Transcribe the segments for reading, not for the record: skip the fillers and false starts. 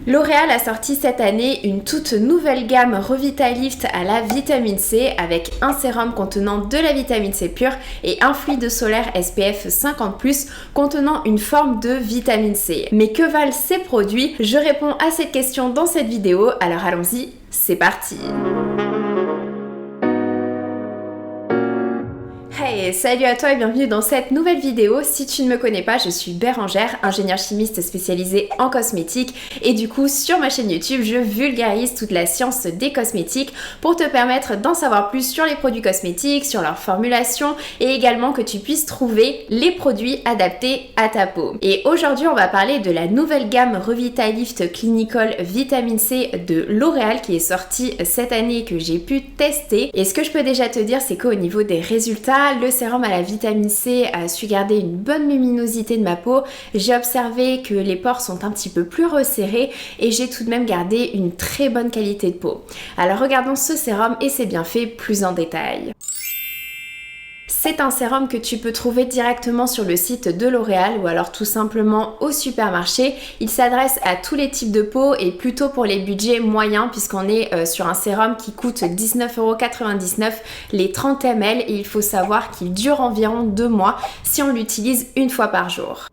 L'Oréal a sorti cette année une toute nouvelle gamme Revitalift à la vitamine C avec un sérum contenant de la vitamine C pure et un fluide solaire SPF 50+ contenant une forme de vitamine C. Mais que valent ces produits? Je réponds à cette question dans cette vidéo, alors allons-y, c'est parti! Hey, salut à toi et bienvenue dans cette nouvelle vidéo. Si tu ne me connais pas, je suis Bérangère, ingénieure chimiste spécialisée en cosmétiques et du coup sur ma chaîne YouTube, je vulgarise toute la science des cosmétiques pour te permettre d'en savoir plus sur les produits cosmétiques, sur leur formulation et également que tu puisses trouver les produits adaptés à ta peau. Et aujourd'hui, on va parler de la nouvelle gamme Revitalift Clinical Vitamine C de L'Oréal qui est sortie cette année et que j'ai pu tester. Et ce que je peux déjà te dire, c'est qu'au niveau des résultats, le sérum à la vitamine C a su garder une bonne luminosité de ma peau. J'ai observé que les pores sont un petit peu plus resserrés et j'ai tout de même gardé une très bonne qualité de peau. Alors regardons ce sérum et ses bienfaits plus en détail. C'est un sérum que tu peux trouver directement sur le site de L'Oréal ou alors tout simplement au supermarché. Il s'adresse à tous les types de peau et plutôt pour les budgets moyens puisqu'on est sur un sérum qui coûte 19,99€ les 30 ml et il faut savoir qu'il dure environ 2 mois si on l'utilise une fois par jour.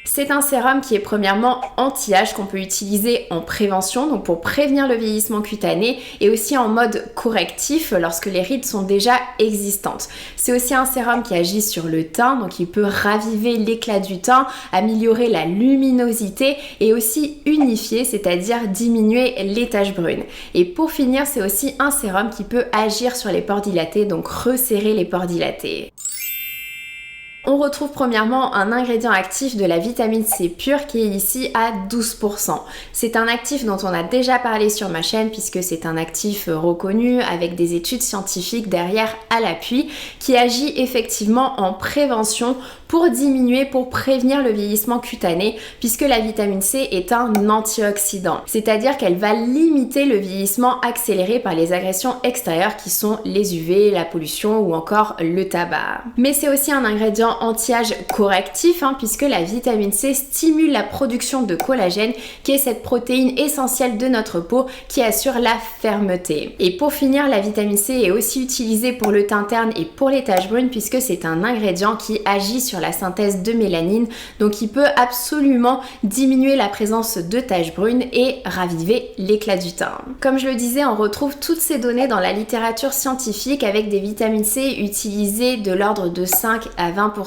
C'est un sérum qui est premièrement anti-âge qu'on peut utiliser en prévention, donc pour prévenir le vieillissement cutané et aussi en mode correctif lorsque les rides sont déjà existantes. C'est aussi un sérum qui agit sur le teint, donc il peut raviver l'éclat du teint, améliorer la luminosité et aussi unifier, c'est-à-dire diminuer les taches brunes. Et pour finir, c'est aussi un sérum qui peut agir sur les pores dilatés, donc resserrer les pores dilatés. On retrouve premièrement un ingrédient actif de la vitamine C pure qui est ici à 12%. C'est un actif dont on a déjà parlé sur ma chaîne puisque c'est un actif reconnu avec des études scientifiques derrière à l'appui qui agit effectivement en prévention pour diminuer, pour prévenir le vieillissement cutané puisque la vitamine C est un antioxydant. C'est-à-dire qu'elle va limiter le vieillissement accéléré par les agressions extérieures qui sont les UV, la pollution ou encore le tabac. Mais c'est aussi un ingrédient anti-âge correctif puisque la vitamine C stimule la production de collagène qui est cette protéine essentielle de notre peau qui assure la fermeté. Et pour finir, la vitamine C est aussi utilisée pour le teint terne et pour les taches brunes puisque c'est un ingrédient qui agit sur la synthèse de mélanine, donc il peut absolument diminuer la présence de taches brunes et raviver l'éclat du teint. Comme je le disais, on retrouve toutes ces données dans la littérature scientifique avec des vitamines C utilisées de l'ordre de 5 à 20%.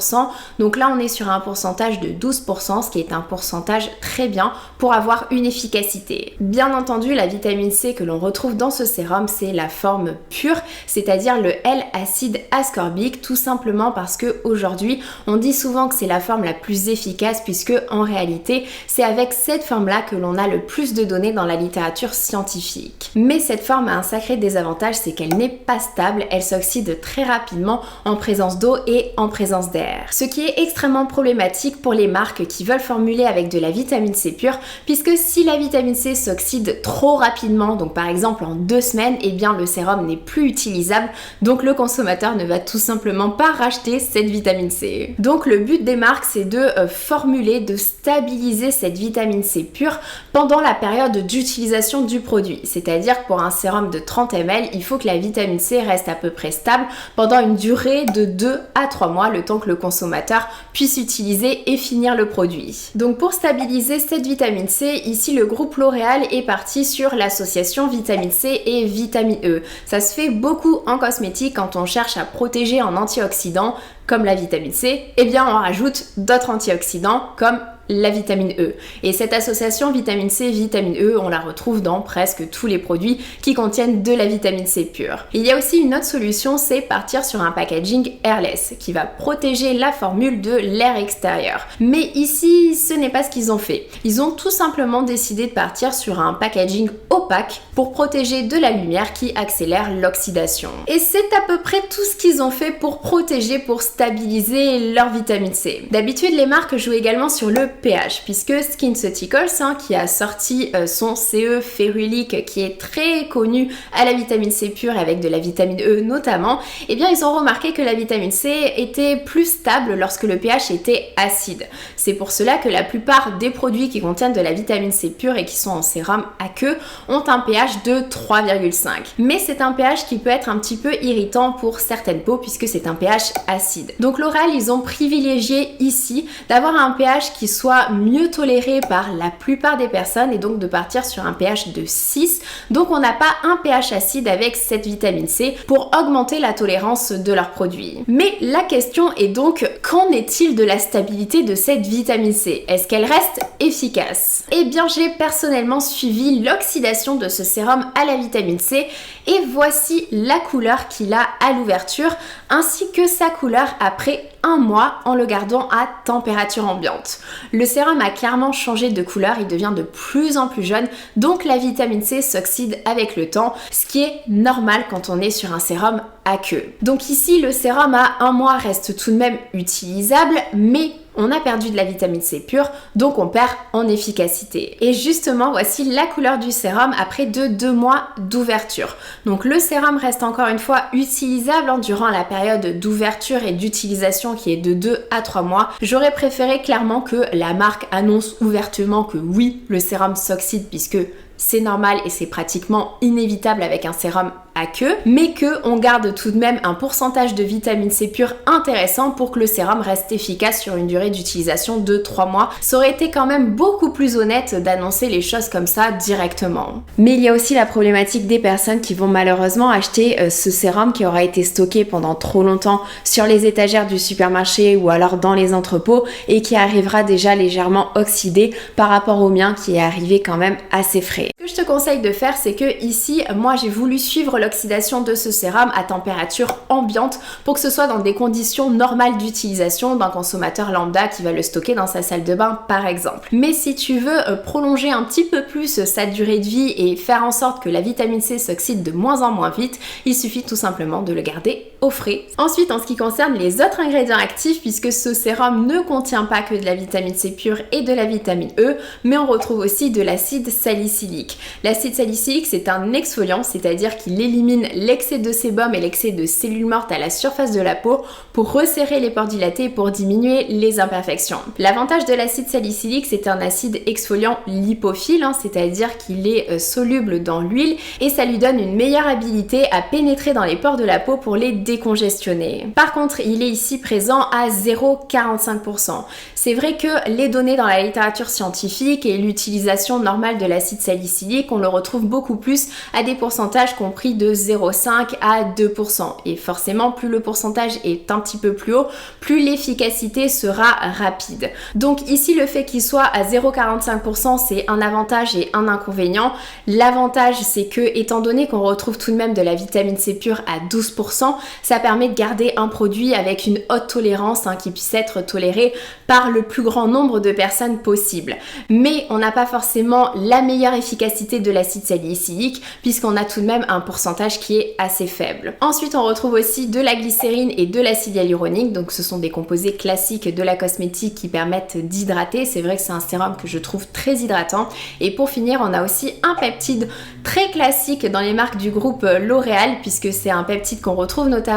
Donc là on est sur un pourcentage de 12%, ce qui est un pourcentage très bien pour avoir une efficacité. Bien entendu, la vitamine C que l'on retrouve dans ce sérum, c'est la forme pure, c'est-à-dire le L-acide ascorbique, tout simplement parce que aujourd'hui on dit souvent que c'est la forme la plus efficace puisque en réalité c'est avec cette forme-là que l'on a le plus de données dans la littérature scientifique. Mais cette forme a un sacré désavantage, c'est qu'elle n'est pas stable, elle s'oxyde très rapidement en présence d'eau et en présence d'air. Ce qui est extrêmement problématique pour les marques qui veulent formuler avec de la vitamine C pure puisque si la vitamine C s'oxyde trop rapidement, donc par exemple en 2 semaines, eh bien le sérum n'est plus utilisable, donc le consommateur ne va tout simplement pas racheter cette vitamine C. Donc le but des marques c'est de formuler, de stabiliser cette vitamine C pure pendant la période d'utilisation du produit. C'est-à-dire que pour un sérum de 30 ml, il faut que la vitamine C reste à peu près stable pendant une durée de 2 à 3 mois, le temps que le consommateur puisse utiliser et finir le produit. Donc pour stabiliser cette vitamine C, ici le groupe L'Oréal est parti sur l'association vitamine C et vitamine E. Ça se fait beaucoup en cosmétique quand on cherche à protéger en antioxydants comme la vitamine C, eh bien on rajoute d'autres antioxydants comme la vitamine E. Et cette association vitamine C, vitamine E, on la retrouve dans presque tous les produits qui contiennent de la vitamine C pure. Il y a aussi une autre solution, c'est partir sur un packaging airless qui va protéger la formule de l'air extérieur. Mais ici, ce n'est pas ce qu'ils ont fait. Ils ont tout simplement décidé de partir sur un packaging opaque pour protéger de la lumière qui accélère l'oxydation. Et c'est à peu près tout ce qu'ils ont fait pour protéger, pour stabiliser leur vitamine C. D'habitude, les marques jouent également sur le pH, puisque SkinCeuticals, qui a sorti son CE férulique qui est très connu à la vitamine C pure avec de la vitamine E notamment, eh bien ils ont remarqué que la vitamine C était plus stable lorsque le pH était acide. C'est pour cela que la plupart des produits qui contiennent de la vitamine C pure et qui sont en sérum aqueux ont un pH de 3,5. Mais c'est un pH qui peut être un petit peu irritant pour certaines peaux puisque c'est un pH acide. Donc L'Oréal, ils ont privilégié ici d'avoir un pH qui soit mieux toléré par la plupart des personnes et donc de partir sur un pH de 6. Donc on n'a pas un pH acide avec cette vitamine C pour augmenter la tolérance de leurs produits. Mais la question est donc, qu'en est-il de la stabilité de cette vitamine C? Est-ce qu'elle reste efficace? Eh bien j'ai personnellement suivi l'oxydation de ce sérum à la vitamine C et voici la couleur qu'il a à l'ouverture ainsi que sa couleur après un mois en le gardant à température ambiante. Le sérum a clairement changé de couleur, il devient de plus en plus jaune, donc la vitamine C s'oxyde avec le temps, ce qui est normal quand on est sur un sérum aqueux. Donc ici, le sérum à un mois reste tout de même utilisable, mais on a perdu de la vitamine C pure, donc on perd en efficacité. Et justement, voici la couleur du sérum après 2 mois d'ouverture. Donc le sérum reste encore une fois utilisable durant la période d'ouverture et d'utilisation qui est de 2 à 3 mois. J'aurais préféré clairement que la marque annonce ouvertement que oui, le sérum s'oxyde puisque c'est normal et c'est pratiquement inévitable avec un sérum aqueux, mais qu'on garde tout de même un pourcentage de vitamine C pure intéressant pour que le sérum reste efficace sur une durée d'utilisation de 3 mois. Ça aurait été quand même beaucoup plus honnête d'annoncer les choses comme ça directement. Mais il y a aussi la problématique des personnes qui vont malheureusement acheter ce sérum qui aura été stocké pendant trop longtemps sur les étagères du supermarché ou alors dans les entrepôts et qui arrivera déjà légèrement oxydé par rapport au mien qui est arrivé quand même assez frais. Ce que je te conseille de faire, c'est que ici, moi j'ai voulu suivre l'oxydation de ce sérum à température ambiante pour que ce soit dans des conditions normales d'utilisation d'un consommateur lambda qui va le stocker dans sa salle de bain par exemple. Mais si tu veux prolonger un petit peu plus sa durée de vie et faire en sorte que la vitamine C s'oxyde de moins en moins vite, il suffit tout simplement de le garder au frais. Ensuite, en ce qui concerne les autres ingrédients actifs, puisque ce sérum ne contient pas que de la vitamine C pure et de la vitamine E, mais on retrouve aussi de l'acide salicylique. L'acide salicylique, c'est un exfoliant, c'est-à-dire qu'il élimine l'excès de sébum et l'excès de cellules mortes à la surface de la peau pour resserrer les pores dilatés et pour diminuer les imperfections. L'avantage de l'acide salicylique, c'est un acide exfoliant lipophile, c'est-à-dire qu'il est soluble dans l'huile et ça lui donne une meilleure habilité à pénétrer dans les pores de la peau pour les décongestionner. Par contre, il est ici présent à 0,45%. C'est vrai que les données dans la littérature scientifique et l'utilisation normale de l'acide salicylique, on le retrouve beaucoup plus à des pourcentages compris de 0,5 à 2%. Et forcément, plus le pourcentage est un petit peu plus haut, plus l'efficacité sera rapide. Donc ici, le fait qu'il soit à 0,45%, c'est un avantage et un inconvénient. L'avantage, c'est que, étant donné qu'on retrouve tout de même de la vitamine C pure à 12%, ça permet de garder un produit avec une haute tolérance qui puisse être toléré par le plus grand nombre de personnes possible. Mais on n'a pas forcément la meilleure efficacité de l'acide salicylique puisqu'on a tout de même un pourcentage qui est assez faible. Ensuite, on retrouve aussi de la glycérine et de l'acide hyaluronique, donc ce sont des composés classiques de la cosmétique qui permettent d'hydrater. C'est vrai que c'est un sérum que je trouve très hydratant. Et pour finir, on a aussi un peptide très classique dans les marques du groupe L'Oréal puisque c'est un peptide qu'on retrouve notamment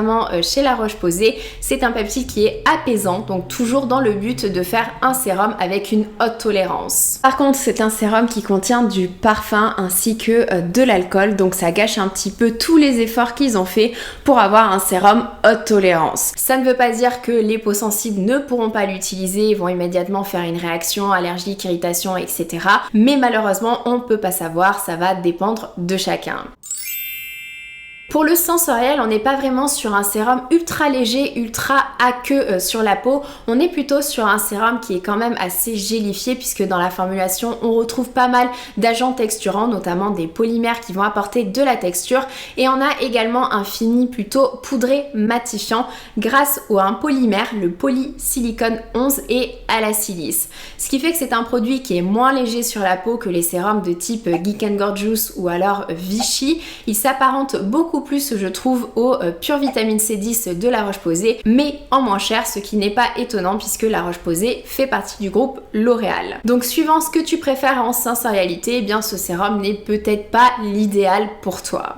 chez La Roche-Posay. C'est un peptide qui est apaisant, donc toujours dans le but de faire un sérum avec une haute tolérance. Par contre, c'est un sérum qui contient du parfum ainsi que de l'alcool, donc ça gâche un petit peu tous les efforts qu'ils ont fait pour avoir un sérum haute tolérance. Ça ne veut pas dire que les peaux sensibles ne pourront pas l'utiliser et vont immédiatement faire une réaction allergique, irritation, etc. Mais malheureusement, on peut pas savoir, ça va dépendre de chacun. Pour le sensoriel, on n'est pas vraiment sur un sérum ultra léger, ultra aqueux sur la peau. On est plutôt sur un sérum qui est quand même assez gélifié puisque dans la formulation, on retrouve pas mal d'agents texturants, notamment des polymères qui vont apporter de la texture. Et on a également un fini plutôt poudré matifiant grâce à un polymère, le polysilicone 11 et à la silice. Ce qui fait que c'est un produit qui est moins léger sur la peau que les sérums de type Geek & Gorgeous ou alors Vichy. Il s'apparente beaucoup plus, je trouve, au Pure Vitamine C10 de La Roche-Posay, mais en moins cher, ce qui n'est pas étonnant puisque La Roche-Posay fait partie du groupe L'Oréal. Donc suivant ce que tu préfères en sensorialité, eh bien ce sérum n'est peut-être pas l'idéal pour toi.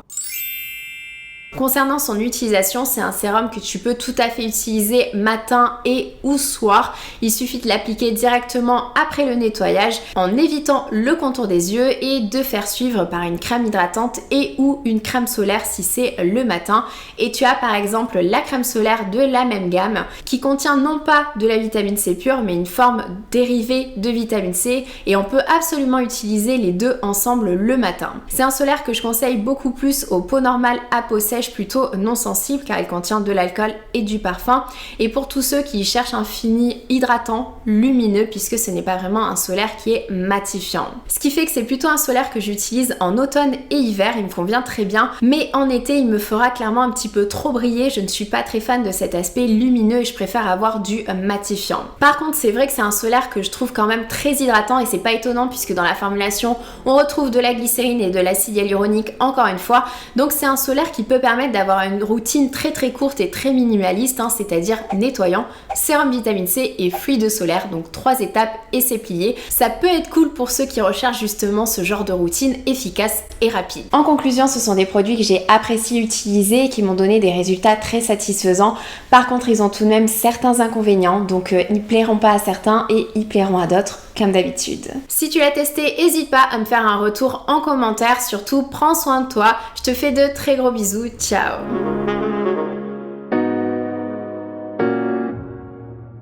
Concernant son utilisation, c'est un sérum que tu peux tout à fait utiliser matin et ou soir. Il suffit de l'appliquer directement après le nettoyage en évitant le contour des yeux et de faire suivre par une crème hydratante et ou une crème solaire si c'est le matin. Et tu as par exemple la crème solaire de la même gamme qui contient non pas de la vitamine C pure mais une forme dérivée de vitamine C et on peut absolument utiliser les deux ensemble le matin. C'est un solaire que je conseille beaucoup plus aux peaux normales à peau sèche plutôt non sensible car il contient de l'alcool et du parfum et pour tous ceux qui cherchent un fini hydratant, lumineux puisque ce n'est pas vraiment un solaire qui est matifiant. Ce qui fait que c'est plutôt un solaire que j'utilise en automne et hiver, il me convient très bien, mais en été il me fera clairement un petit peu trop briller, je ne suis pas très fan de cet aspect lumineux et je préfère avoir du matifiant. Par contre c'est vrai que c'est un solaire que je trouve quand même très hydratant et c'est pas étonnant puisque dans la formulation on retrouve de la glycérine et de l'acide hyaluronique encore une fois, donc c'est un solaire qui peut permettre d'avoir une routine très courte et très minimaliste, c'est-à-dire nettoyant, sérum vitamine C et fluide solaire, donc 3 étapes et c'est plié. Ça peut être cool pour ceux qui recherchent justement ce genre de routine efficace et rapide. En conclusion, ce sont des produits que j'ai apprécié utiliser et qui m'ont donné des résultats très satisfaisants. Par contre, ils ont tout de même certains inconvénients, donc ils plairont pas à certains et ils plairont à d'autres, comme d'habitude. Si tu l'as testé, n'hésite pas à me faire un retour en commentaire. Surtout, prends soin de toi. Je te fais de très gros bisous. Ciao!